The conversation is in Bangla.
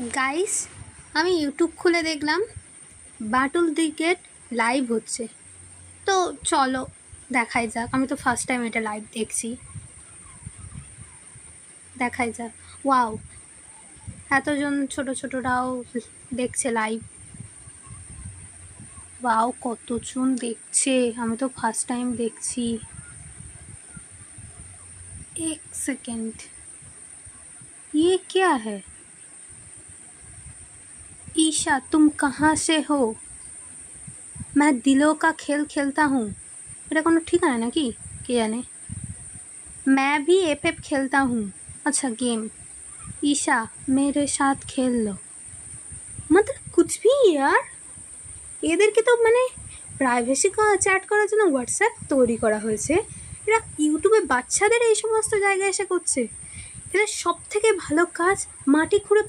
গাইস, আমি ইউটিউব খুলে দেখলাম বাটুল ক্রিকেট লাইভ হচ্ছে। তো চলো দেখাই যাক। আমি তো ফার্স্ট টাইম এটা লাইভ দেখছি। দেখাই যাক। ওয়াও, এতজন ছোট ছোটরাও দেখছে লাইভ। ওয়াও, কতজন দেখছে! আমি তো ফার্স্ট টাইম দেখছি। एक सेकेंड, ये क्या है? ईशा, तुम कहाँ से हो? मैं दिलों का खेल खेलता हूँ। এটা কোনো ঠিকানা নাকি কে জানে। मैं भी एफ खेलता हूँ। अच्छा, गेम। ईशा, मेरे साथ खेल लो। मतलब कुछ भी यार। এদেরকে তো মানে প্রাইভেসি চ্যাট করার জন্য হোয়াটসঅ্যাপ তৈরি করা হয়েছে। এরা ইউটিউবে বাচ্চাদের এই সমস্ত জায়গায় এসে করছে। এদের সব থেকে ভালো কাজ মাটি খুঁড়ে